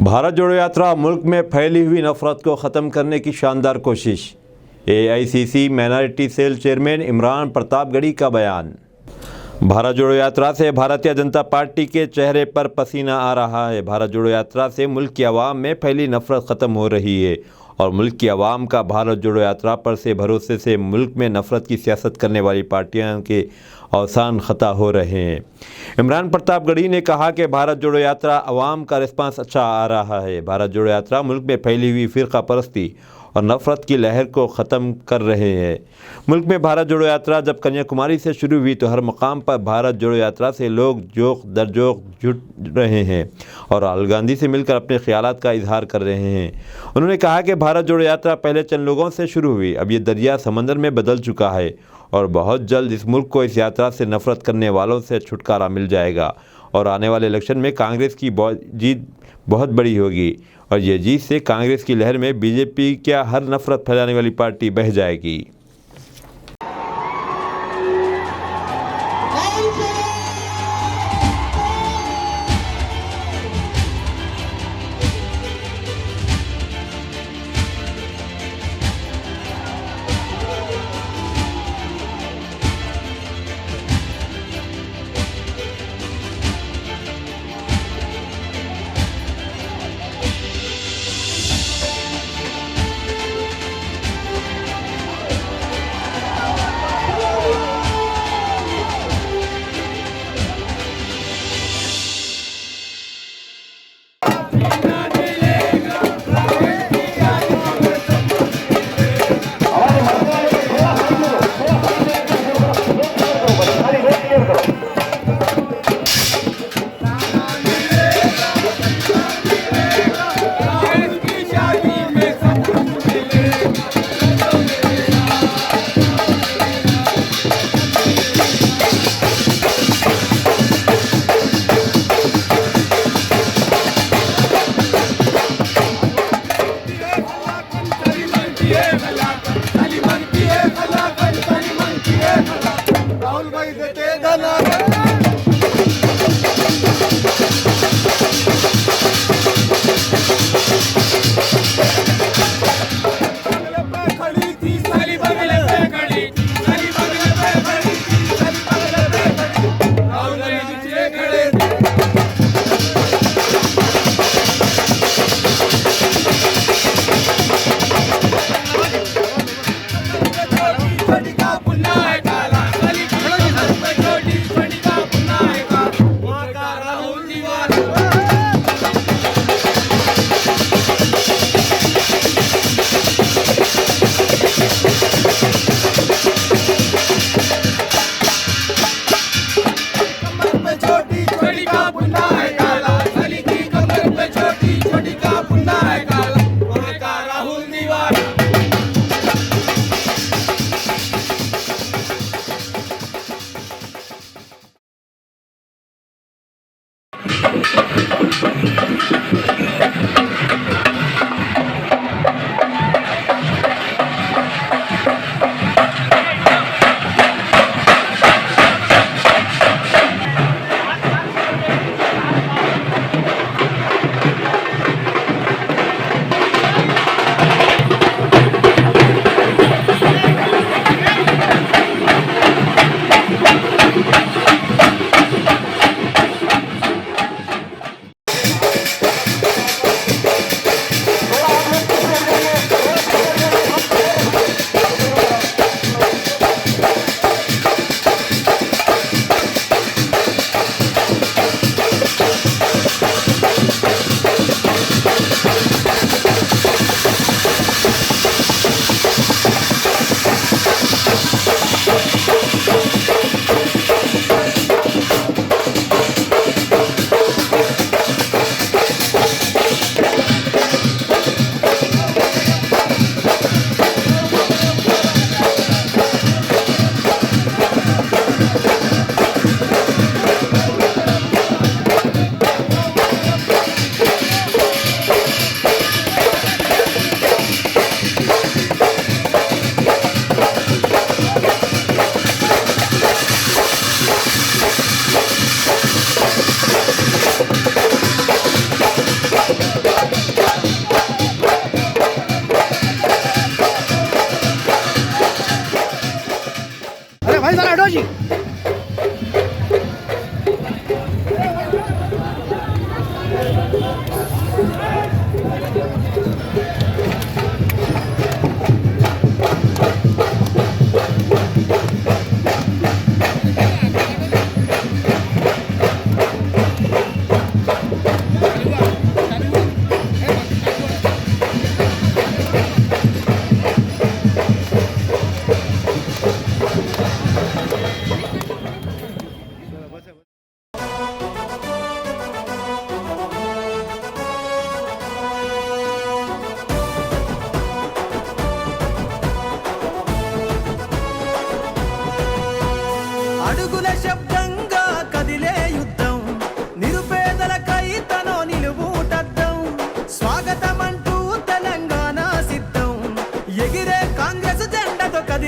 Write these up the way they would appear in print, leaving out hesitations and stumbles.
भारत जोड़ो यात्रा मुल्क में फैली हुई नफरत को ख़त्म करने की शानदार कोशिश। AICC minority cell chairman Imran Pratapgarhi का बयान। भारत जोड़ो यात्रा से भारतीय जनता पार्टी के चेहरे पर पसीना आ रहा है। भारत जोड़ो यात्रा से मुल्क की आवाम में फैली नफरत ख़त्म हो रही है और मुल्क की आवाम का भारत जोड़ो यात्रा पर से भरोसे से मुल्क में नफरत की सियासत करने वाली पार्टियां के अवसान ख़ता हो रहे हैं। इमरान प्रतापगढ़ी ने कहा कि भारत जोड़ो यात्रा अवाम का रिस्पांस अच्छा आ रहा है। भारत जोड़ो यात्रा मुल्क में फैली हुई फ़िरका परस्ती और नफ़रत की लहर को ख़त्म कर रहे हैं। मुल्क में भारत जोड़ो यात्रा जब कन्याकुमारी से शुरू हुई तो हर मकाम पर भारत जोड़ो यात्रा से लोग जोक दर जोक जुट रहे हैं और राहुल गांधी से मिलकर अपने ख्यालात का इजहार कर रहे हैं। उन्होंने कहा कि भारत जोड़ो यात्रा पहले चंद लोगों से शुरू हुई, अब ये दरिया समंदर में बदल चुका है और बहुत जल्द इस मुल्क को इस यात्रा से नफ़रत करने वालों से छुटकारा मिल जाएगा और आने वाले इलेक्शन में कांग्रेस की जीत बहुत बड़ी होगी और ये जीत से कांग्रेस की लहर में बीजेपी क्या हर नफरत फैलाने वाली पार्टी बह जाएगी। राहुल भाई देते धना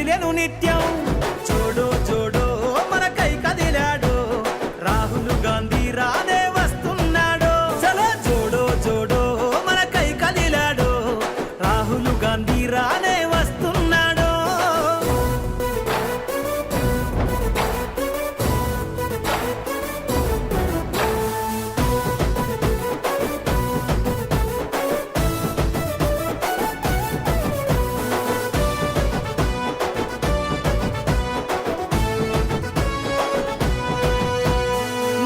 కదిలెను నిత్యం చూడు చూడు మనకై కదిలాడు రాహుల్ గాంధీ రానే వస్తున్నాడు చలో చూడు చూడు మనకై కదిలాడు రాహుల్ గాంధీ రానే వస్తున్నాడు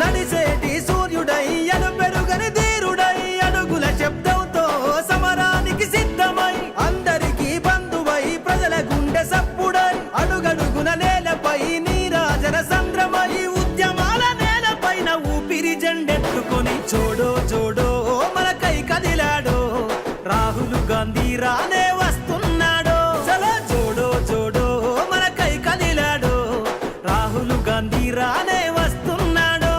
నడిసేటి సూర్యుడై అను పెరుగని ధీరుడై అడుగుల శబ్దంతో సమరానికి సిద్ధమై అందరికీ బంధువై ప్రజల గుండె సప్పుడై అడుగడుగున నేలపై నీరాజన సంద్రమై ఉద్యమాల నేలపైన ఊపిరి జెండెట్టుకొని చూడో చూడో మనకై కదిలాడో రాహుల్ గాంధీ రానే వస్తున్నాడో చలో చూడో చూడో మనకై కదిలాడో రాహుల్ గాంధీ రానే వస్తున్నాడో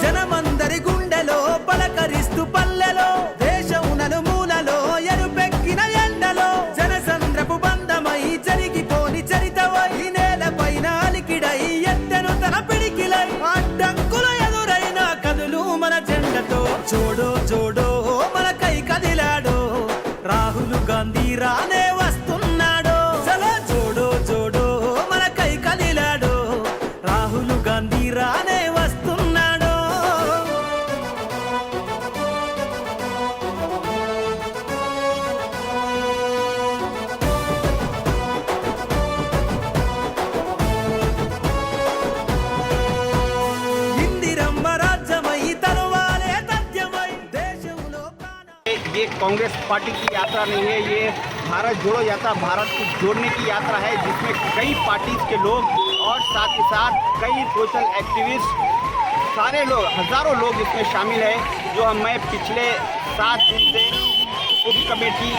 జనమందరి గుండెలో పలకరిస్తూ పల్లెలో దేశం నలుమూలలో ఎరుపెక్కిన ఎండలో జనసంద్రపు బంధమై జరిగిపోని చరితవై నేలపైన అలికిడై ఎత్తెను తన పిడికిలై అడ్డంకులు ఎదురైన కదులు మన జెండతో చూడో చూడో మనకై కదిలాడో రాహుల్ గాంధీ రానే వస్తున్నాడో చలో చూడో చూడో మనకై కదిలాడో రాహుల్ గాంధీ రానే వస్తున్నాడో ఇందిరమ్మ రాజ్యమై తరువాలే తథ్యమై దేశంలో ప్రాణ ये कांग्रेस पार्टी की यात्रा नहीं है, ये भारत जोड़ो यात्रा भारत को जोड़ने की यात्रा है, जिसमें कई पार्टीज के लोग और साथ ही साथ कई सोशल एक्टिविस्ट सारे लोग हजारों लोग इसमें शामिल है। जो मैं पिछले 7 दिन से उप कमेटी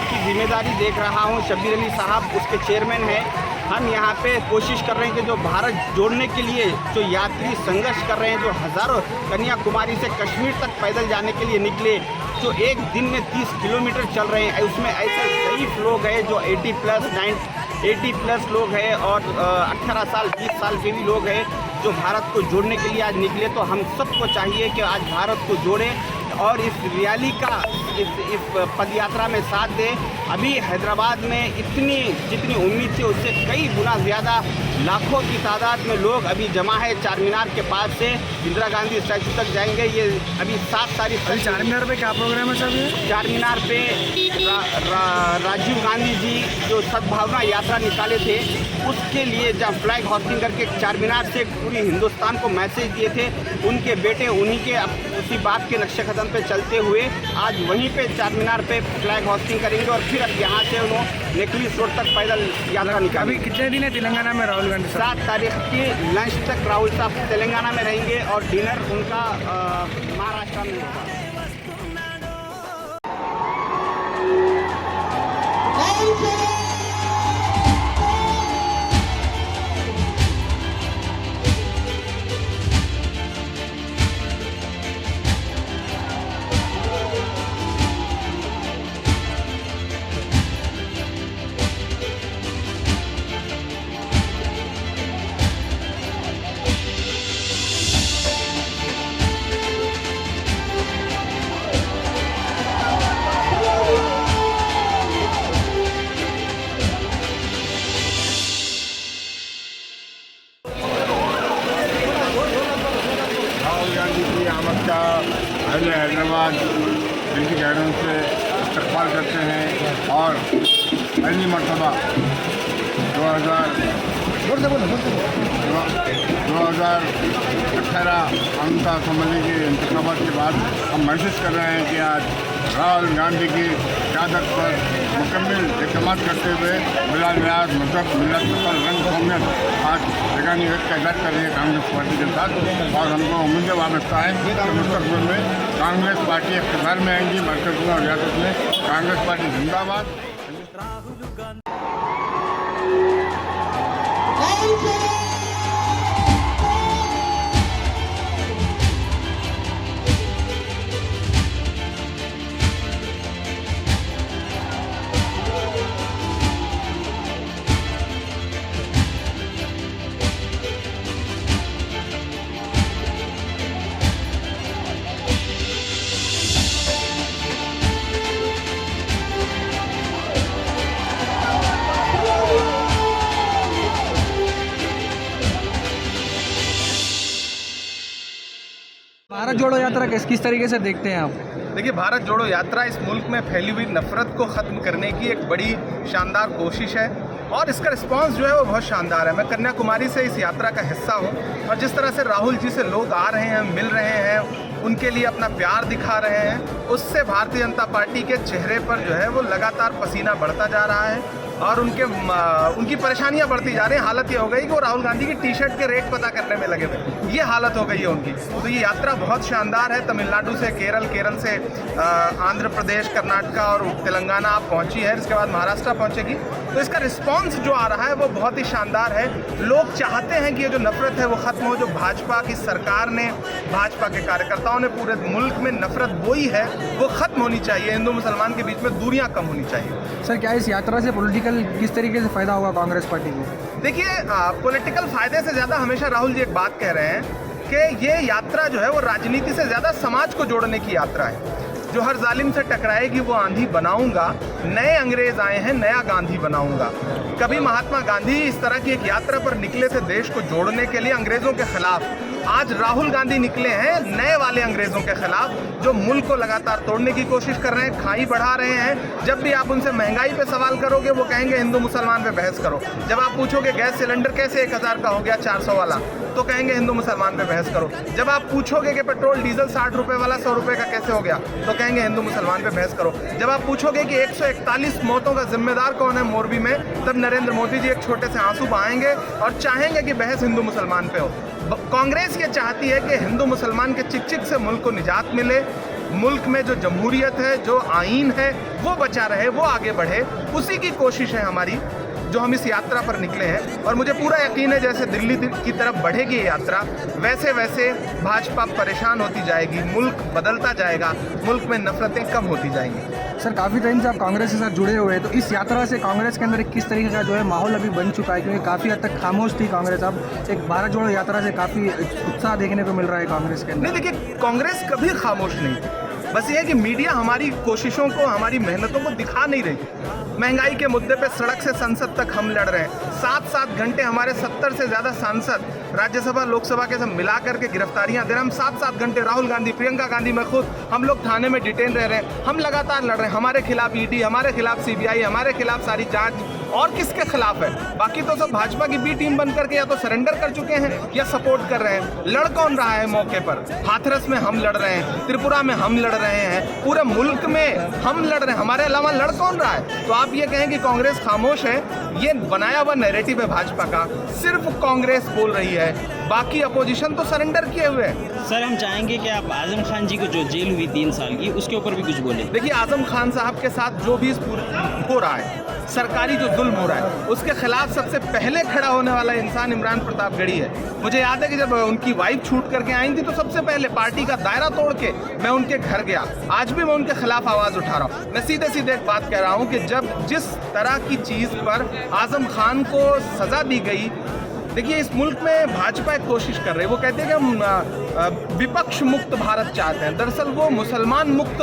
की जिम्मेदारी देख रहा हूँ, शब्बीर अली साहब उसके चेयरमैन हैं। हम यहाँ पे कोशिश कर रहे हैं कि जो भारत जोड़ने के लिए जो यात्री संघर्ष कर रहे हैं, जो हज़ारों कन्याकुमारी से कश्मीर तक पैदल जाने के लिए निकले, जो एक दिन में 30 किलोमीटर चल रहे हैं, उसमें ऐसे कई लोग हैं जो 80 प्लस लोग हैं और 18 साल 20 साल के भी लोग हैं जो भारत को जोड़ने के लिए आज निकले। तो हम सबको चाहिए कि आज भारत को जोड़ें और इस रैली का इस पदयात्रा में साथ दें। अभी हैदराबाद में इतनी जितनी उम्मीद थी उससे कई गुना ज़्यादा लाखों की तादाद में लोग अभी जमा है। चार मीनार के पास से इंदिरा गांधी स्टैचू तक जाएंगे। ये अभी 7 तारीख तक चार मीनार पे क्या प्रोग्राम है सर? चार मीनार पे राजीव गांधी जी जो सद्भावना यात्रा निकाले थे उसके लिए जहाँ फ्लैग होस्टिंग करके चार मीनार से पूरी हिंदुस्तान को मैसेज दिए थे, उनके बेटे उन्हीं के उसी बात के नक्शे कदम पे चलते हुए आज वहीं पे चार मीनार पे फ्लैग होस्टिंग करेंगे और फिर अब यहाँ से उन्होंने नेकलेस रोड तक पैदल यात्रा निकाली। अभी कितने दिन है तेलंगाना में राहुल गांधी साहब? 7 तारीख की लंच तक राहुल साहब तेलंगाना में रहेंगे और डिनर उनका महाराष्ट्र में होगा। पहले हैदराबाद दिल्ली गैरों से इस्तकबाल करते हैं और पहली मरतबा 2018 आमता असम्बली के इंतखाबात के बाद हम महसूस कर रहे हैं कि आज राहुल गांधी की क़यादत पर मुकम्मल इक़दाम करते हुए मिला न्याज मजहब मिलत नस्ल रंग कौमियत आज बेगानी व्यक्त का इलाज कर रही है कांग्रेस पार्टी के साथ। और हमको उम्मीद वाबस्ता है कि मुस्तक़बिल में कांग्रेस पार्टी इक़्तिदार में आएंगी मरकज़ में और रियासत में। कांग्रेस पार्टी जिंदाबाद। राहुल गांधी भारत जोड़ो यात्रा किस तरीके से देखते हैं आप? देखिए, भारत जोड़ो यात्रा इस मुल्क में फैली हुई नफरत को ख़त्म करने की एक बड़ी शानदार कोशिश है और इसका रिस्पांस जो है वो बहुत शानदार है। मैं कन्याकुमारी से इस यात्रा का हिस्सा हूँ और जिस तरह से राहुल जी से लोग आ रहे हैं, मिल रहे हैं, उनके लिए अपना प्यार दिखा रहे हैं, उससे भारतीय जनता पार्टी के चेहरे पर जो है वो लगातार पसीना बढ़ता जा रहा है और उनकी परेशानियां बढ़ती जा रही हैं। हालत ये हो गई कि वो राहुल गांधी की टी शर्ट के रेट पता करने में लगे हुए, ये हालत हो गई है उनकी। तो ये यात्रा बहुत शानदार है। तमिलनाडु से केरल से आंध्र प्रदेश, कर्नाटका और तेलंगाना आप पहुंची है, इसके बाद महाराष्ट्र पहुंचेगी। तो इसका रिस्पांस जो आ रहा है वो बहुत ही शानदार है। लोग चाहते हैं कि ये जो नफरत है वो ख़त्म हो, जो भाजपा की सरकार ने, भाजपा के कार्यकर्ताओं ने पूरे मुल्क में नफरत बोई है वो ख़त्म होनी चाहिए। हिंदू मुसलमान के बीच में दूरियाँ कम होनी चाहिए। सर, क्या इस यात्रा से पॉलिटिकल किस तरीके से फ़ायदा होगा कांग्रेस पार्टी को? देखिए, पॉलिटिकल फ़ायदे से ज़्यादा हमेशा राहुल जी एक बात कह रहे हैं कि ये यात्रा जो है वो राजनीति से ज़्यादा समाज को जोड़ने की यात्रा है। जो हर जालिम से टकराएगी वो आंधी बनाऊंगा, नए अंग्रेज आए हैं, नया गांधी बनाऊंगा। कभी महात्मा गांधी इस तरह की एक यात्रा पर निकले थे देश को जोड़ने के लिए अंग्रेजों के खिलाफ। आज राहुल गांधी निकले हैं नए वाले अंग्रेजों के खिलाफ, जो मुल्क को लगातार तोड़ने की कोशिश कर रहे हैं, खाई बढ़ा रहे हैं। जब भी आप उनसे महंगाई पे सवाल करोगे वो कहेंगे हिंदू मुसलमान पे बहस करो। जब आप पूछोगे गैस सिलेंडर कैसे 1000 का हो गया 400 वाला, तो कहेंगे हिंदू मुसलमान पे बहस करो। जब आप पूछोगे कि पेट्रोल डीजल 60 रुपए वाला 100 रुपए का कैसे हो गया, तो कहेंगे हिंदू मुसलमान पे बहस करो। जब आप पूछोगे कि 141 मौतों का जिम्मेदार कौन है मोरबी में, तब नरेंद्र मोदी जी एक छोटे से आंसू बहाएंगे और चाहेंगे कि बहस हिंदू मुसलमान पे हो। कांग्रेस ये चाहती है कि हिंदू मुसलमान के चिक चिक से मुल्क को निजात मिले, मुल्क में जो जमहूरियत है, जो आईन है वो बचा रहे, वो आगे बढ़े। उसी की कोशिश है हमारी, जो हम इस यात्रा पर निकले हैं। और मुझे पूरा यकीन है जैसे दिल्ली की तरफ बढ़ेगी ये यात्रा, वैसे वैसे भाजपा परेशान होती जाएगी, मुल्क बदलता जाएगा, मुल्क में नफरतें कम होती जाएंगी। सर, काफ़ी टाइम से आप कांग्रेस के साथ जुड़े हुए हैं, तो इस यात्रा से कांग्रेस के अंदर किस तरीके का जो है माहौल अभी बन चुका है? क्योंकि काफ़ी हद तक खामोश थी कांग्रेस, अब एक भारत जोड़ो यात्रा से काफ़ी उत्साह देखने को मिल रहा है कांग्रेस के अंदर। नहीं, देखिए, कांग्रेस कभी खामोश नहीं थी, बस ये है कि मीडिया हमारी कोशिशों को, हमारी मेहनतों को दिखा नहीं रही। महंगाई के मुद्दे पे सड़क से संसद तक हम लड़ रहे हैं। 7-7 घंटे हमारे 70 से ज़्यादा सांसद राज्यसभा लोकसभा के सब मिला करके गिरफ्तारियां दे रहे हैं। हम 7-7 घंटे, राहुल गांधी, प्रियंका गांधी, मैं खुद, हम लोग थाने में डिटेन रह रहे हैं। हम लगातार लड़ रहे हैं। हमारे खिलाफ ईडी, हमारे खिलाफ सीबीआई, हमारे खिलाफ सारी जांच। और किसके खिलाफ है? बाकी तो सब भाजपा की बी टीम बन करके या तो सरेंडर कर चुके हैं या सपोर्ट कर रहे हैं। लड़ कौन रहा है मौके पर? हाथरस में हम लड़ रहे हैं, त्रिपुरा में हम लड़ रहे हैं, पूरे मुल्क में हम लड़ रहे हैं। हमारे अलावा लड़ कौन रहा है? तो आप ये कहें कि कांग्रेस खामोश है, ये बनाया हुआ नैरेटिव है भाजपा का। सिर्फ कांग्रेस बोल रही है, बाकी अपोजिशन तो सरेंडर किए हुए हैं। सर, हम चाहेंगे कि आप आजम खान जी को जो जेल हुई 3 साल की, उसके ऊपर भी कुछ बोलें। देखिए, आजम खान साहब के साथ जो भी हो रहा है, सरकारी जो जुल्म हो रहा है, उसके खिलाफ सबसे पहले खड़ा होने वाला इंसान इमरान प्रतापगढ़ी है। मुझे याद है कि जब उनकी वाइफ छूट करके आई थी तो सबसे पहले पार्टी का दायरा तोड़ के मैं उनके घर गया। आज भी मैं उनके खिलाफ आवाज़ उठा रहा हूँ। मैं सीधे सीधे एक बात कह रहा हूँ कि जब जिस तरह की चीज़ पर आजम खान को सज़ा दी गई, देखिए, इस मुल्क में भाजपा एक कोशिश कर रही है। वो कहते हैं कि हम विपक्ष मुक्त भारत चाहते हैं। दरअसल वो मुसलमान मुक्त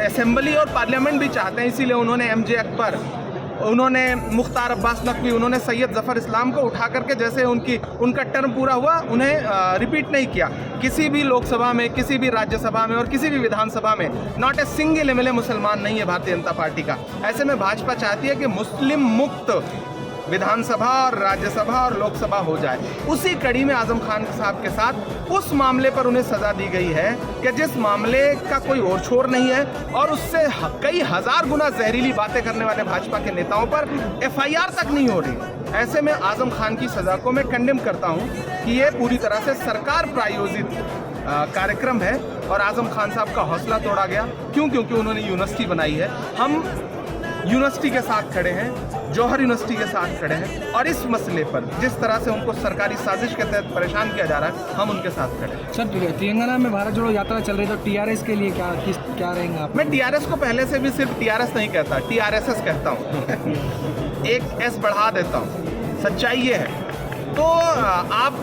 असेंबली और पार्लियामेंट भी चाहते हैं। इसीलिए उन्होंने MJ अकबर, उन्होंने मुख्तार अब्बास नकवी, उन्होंने सैयद जफ़र इस्लाम को उठा करके, जैसे उनका टर्म पूरा हुआ, उन्हें रिपीट नहीं किया। किसी भी लोकसभा में, किसी भी राज्यसभा में और किसी भी विधानसभा में नॉट ए सिंगल MLA मुसलमान नहीं है भारतीय जनता पार्टी का। ऐसे में भाजपा चाहती है कि मुस्लिम मुक्त विधानसभा और राज्यसभा और लोकसभा हो जाए। उसी कड़ी में आजम खान साहब के साथ उस मामले पर उन्हें सज़ा दी गई है कि जिस मामले का कोई और छोर नहीं है और उससे कई हज़ार गुना जहरीली बातें करने वाले भाजपा के नेताओं पर FIR तक नहीं हो रही। ऐसे में आजम खान की सज़ा को मैं कंडेम करता हूँ कि ये पूरी तरह से सरकार प्रायोजित कार्यक्रम है और आजम खान साहब का हौसला तोड़ा गया। क्यों? क्योंकि उन्होंने यूनिवर्सिटी बनाई है। हम यूनिवर्सिटी के साथ खड़े हैं, जौहर यूनिवर्सिटी के साथ खड़े हैं और इस मसले पर जिस तरह से उनको सरकारी साजिश के तहत परेशान किया जा रहा है, हम उनके साथ खड़े हैं। सर, तेलंगाना में भारत जोड़ो यात्रा चल रही है, तो TRS के लिए क्या रहेंगे आप? मैं TRS को पहले से भी सिर्फ TRS नहीं कहता, TRSS कहता हूँ। एक S बढ़ा देता हूँ। सच्चाई ये है। तो आप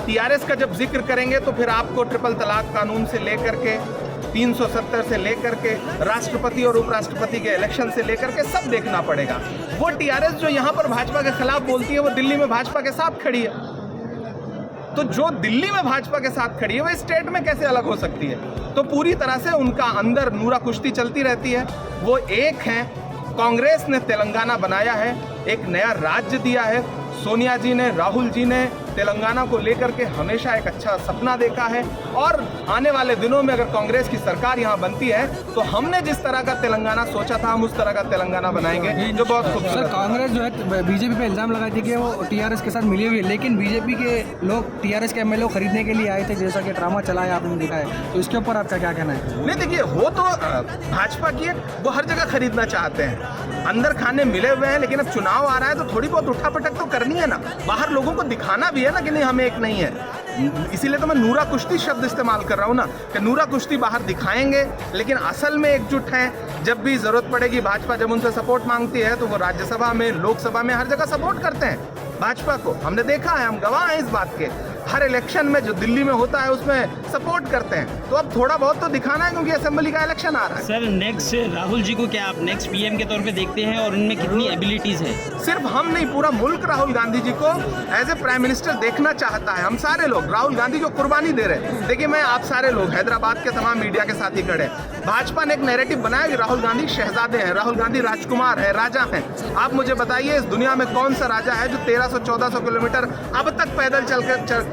TRS का जब जिक्र करेंगे तो फिर आपको ट्रिपल तलाक कानून से लेकर के 370 से लेकर के राष्ट्रपति और उपराष्ट्रपति के इलेक्शन से लेकर के सब देखना पड़ेगा। वो TRS जो यहाँ पर भाजपा के खिलाफ बोलती है, वो दिल्ली में भाजपा के साथ खड़ी है। तो जो दिल्ली में भाजपा के साथ खड़ी है वो स्टेट में कैसे अलग हो सकती है? तो पूरी तरह से उनका अंदर नूरा कुश्ती चलती रहती है। वो एक हैं, कांग्रेस ने तेलंगाना बनाया है, एक नया राज्य दिया है। सोनिया जी ने, राहुल जी ने तेलंगाना को लेकर के हमेशा एक अच्छा सपना देखा है और आने वाले दिनों में अगर कांग्रेस की सरकार यहाँ बनती है तो हमने जिस तरह का तेलंगाना सोचा था हम उस तरह का तेलंगाना बनाएंगे जो बहुत सर खूबसूरत है। कांग्रेस जो है बीजेपी पे इल्ज़ाम लगाई थी कि वो टीआरएस के साथ मिली हुई है, लेकिन बीजेपी के लोग टीआरएस के एमएलए खरीदने के लिए आए थे, जैसा कि ड्रामा चला है आपने दिखा है, तो इसके ऊपर आपका क्या कहना है? नहीं देखिए, वो तो भाजपा की है, वो हर जगह खरीदना चाहते हैं, अंदर खाने मिले हुए हैं, लेकिन अब चुनाव आ रहा है तो थोड़ी बहुत उठापटक तो करनी है ना, बाहर लोगों को दिखाना भी है ना कि नहीं हम एक नहीं है। इसीलिए तो मैं नूरा कुश्ती शब्द इस्तेमाल कर रहा हूँ ना कि नूरा कुश्ती बाहर दिखाएंगे, लेकिन असल में एकजुट हैं। जब भी जरूरत पड़ेगी भाजपा जब उनसे सपोर्ट मांगती है तो वो राज्यसभा में, लोकसभा में, हर जगह सपोर्ट करते हैं भाजपा को। हमने देखा है, हम गवाह हैं इस बात के। हर इलेक्शन में जो दिल्ली में होता है उसमें सपोर्ट करते हैं। तो अब थोड़ा बहुत तो दिखाना है क्योंकि असेंबली का इलेक्शन आ रहा है। सर नेक्स्ट राहुल जी को क्या आप नेक्स्ट पीएम के तौर पे देखते हैं और उनमें कितनी एबिलिटीज है? सिर्फ हम नहीं, पूरा मुल्क राहुल गांधी जी को एज ए प्राइम मिनिस्टर देखना चाहता है। हम सारे लोग राहुल गांधी जो कुर्बानी दे रहे हैं। देखिए, मैं आप सारे लोग हैदराबाद के तमाम मीडिया के साथ ही खड़े हैं। भाजपा ने एक नैरेटिव बनाया कि राहुल गांधी शहजादे हैं, राहुल गांधी राजकुमार है, राजा हैं। आप मुझे बताइए इस दुनिया में कौन सा राजा है जो 1300-1400 किलोमीटर अब तक पैदल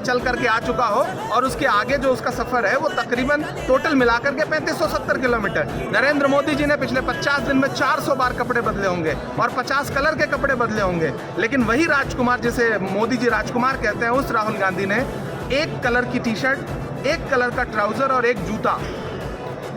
चल करके आ चुका हो और उसके आगे जो उसका सफर है वो तकरीबन टोटल मिलाकर के 3570 किलोमीटर। नरेंद्र मोदी जी ने पिछले 50 दिन में 400 बार कपड़े बदले होंगे और 50 कलर के कपड़े बदले होंगे, लेकिन वही राजकुमार जिसे मोदी जी राजकुमार कहते हैं, उस राहुल गांधी ने एक कलर की टी शर्ट, एक कलर का ट्राउजर और एक जूता।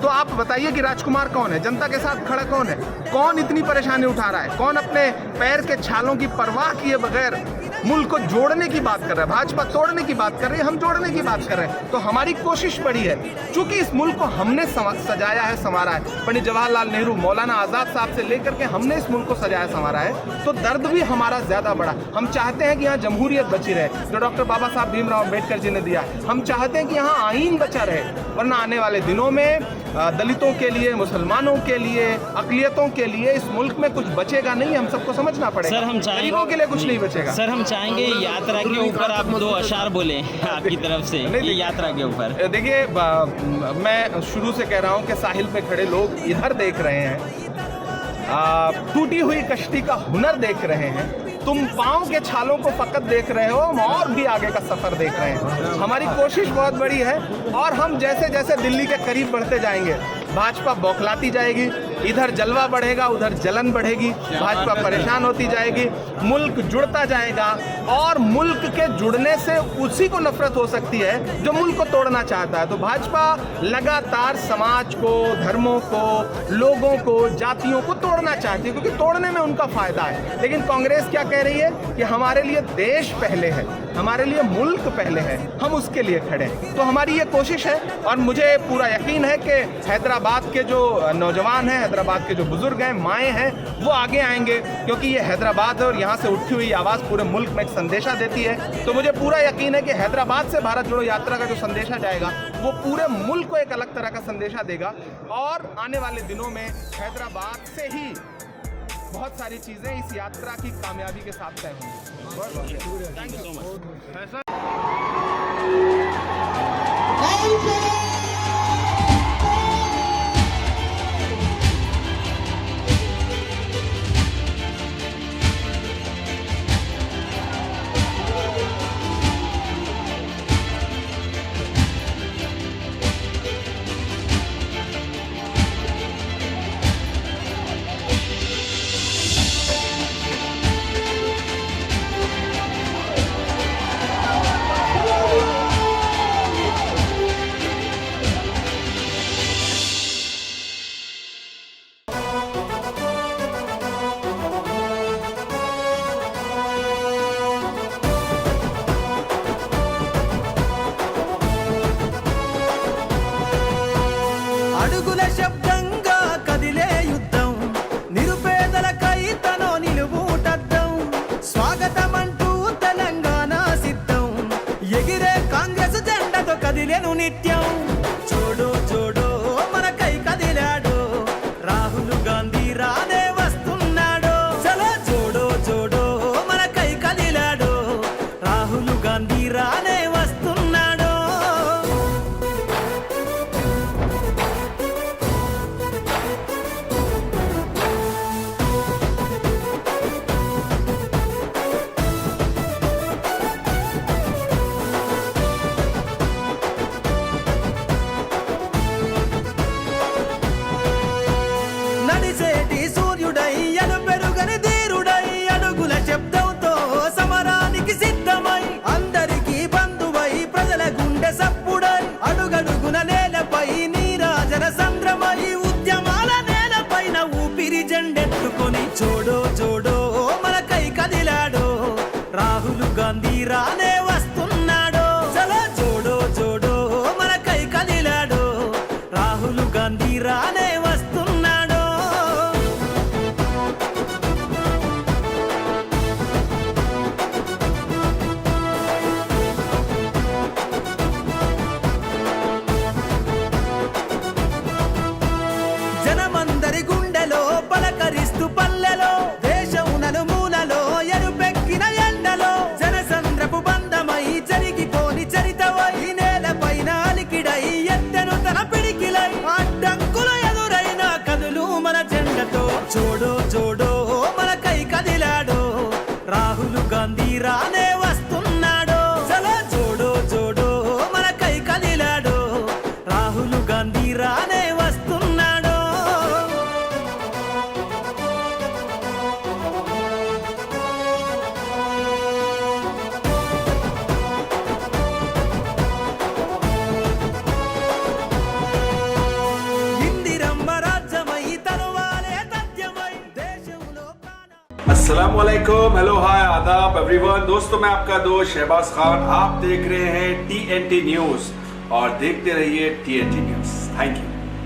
तो आप बताइए कि राजकुमार कौन है? जनता के साथ खड़ा कौन है? कौन इतनी परेशानी उठा रहा है? कौन अपने पैर के छालों की परवाह किए बगैर मुल्क को जोड़ने की बात कर रहा है? भाजपा तोड़ने की बात कर रही है, हम जोड़ने की बात कर रहे हैं। तो हमारी कोशिश बड़ी है, चूंकि इस मुल्क को हमने सजाया है, संवारा है। पंडित जवाहरलाल नेहरू, मौलाना आजाद साहब से लेकर के हमने इस मुल्क को सजाया संवारा है, तो दर्द भी हमारा ज्यादा बड़ा। हम चाहते हैं कि यहाँ जमहूरियत बची रहे जो डॉक्टर बाबा साहब भीमराव अम्बेडकर जी ने दिया। हम चाहते हैं कि यहाँ आईन बचा रहे, वरना आने वाले दिनों में दलितों के लिए, मुसलमानों के लिए, अकलियतों के लिए इस मुल्क में कुछ बचेगा नहीं। हम सबको समझना पड़ेगा। सर हम गरीबों के लिए कुछ नहीं बचेगा। सर हम चाहेंगे यात्रा के ऊपर आप 2 अशार बोले आपकी तरफ से, ये यात्रा के ऊपर। देखिए, मैं शुरू से कह रहा हूँ कि साहिल पे खड़े लोग इधर देख रहे हैं, टूटी हुई कश्ती का हुनर देख रहे हैं। तुम पाँव के छालों को फकत देख रहे हो, हम और भी आगे का सफर देख रहे हैं। हमारी कोशिश बहुत बड़ी है और हम जैसे जैसे दिल्ली के करीब बढ़ते जाएंगे भाजपा बौखलाती जाएगी, इधर जलवा बढ़ेगा, उधर जलन बढ़ेगी, भाजपा परेशान होती जाएगी, मुल्क जुड़ता जाएगा और मुल्क के जुड़ने से उसी को नफरत हो सकती है जो मुल्क को तोड़ना चाहता है। तो भाजपा लगातार समाज को, धर्मों को, लोगों को, जातियों को तोड़ना चाहती है क्योंकि तोड़ने में उनका फायदा है। लेकिन कांग्रेस क्या कह रही है कि हमारे लिए देश पहले है, हमारे लिए मुल्क पहले है, हम उसके लिए खड़े हैं। तो हमारी ये कोशिश है और मुझे पूरा यकीन है कि हैदराबाद के जो नौजवान हैं, हैदराबाद के जो बुजुर्ग हैं, माएँ हैं, वो आगे आएंगे क्योंकि ये हैदराबाद और यहाँ से उठी हुई आवाज़ पूरे मुल्क में एक संदेशा देती है। तो मुझे पूरा यकीन है कि हैदराबाद से भारत जोड़ो यात्रा का जो संदेशा जाएगा वो पूरे मुल्क को एक अलग तरह का संदेशा देगा और आने वाले दिनों में हैदराबाद से ही बहुत सारी चीज़ें इस यात्रा की कामयाबी के साथ तय होंगी। Thank you so much. అడుగుల శబ్దంగా కదిలే యుద్ధం, నిరుపేదలకై తనో నిలువుటద్దం, స్వాగతమంటూ తెలంగాణ సిద్ధం, ఎగిరే కాంగ్రెస్ జెండతో కదిలేను నిత్యం. చూడు చూడు మనకై కదిలాడు రాహుల్ గాంధీ, రానే వస్తున్నాడు. చలో చూడు చూడు మనకై కదిలాడు రాహుల్ గాంధీ, రానే వస్తున్నాడు. కదిలాడో రాహుల్ గాంధీ రానే వస్తున్నాడో చలో జోడో జోడో మనకై కదిలాడో రాహుల్ గాంధీ రానే వస్తున్నాడో జనమందరి గుండెలో పలకరిస్తూ పల్లెలో దేశం నలుమూలలో ఎరుపెక్కిన ఎండలో జనసంద్రపు బంధమై జరిగిపోని చరితవై నేలపైన అలికిడై ఎత్తెను తన పిడికిలై అడ్డంకులు ఎదురైన కదులు మన జెండతో జోడో జోడో మనకై కదిలాడో రాహుల్ గాంధీ రానే వస్తున్నాడో చలో జోడో జోడో మనకై కదిలాడో రాహుల్ గాంధీ రానే వస్తున్నాడో ఇందిరమ్మ రాజ్యమై తరువాలే తథ్యమై దేశంలో अस्सलामुअलैकुम, हेलो हाय आदाब एवरीवन। दोस्तों मैं आपका दोस्त शहबाज खान, आप देख रहे हैं TNT न्यूज और देखते रहिए TNT न्यूज। Thank you.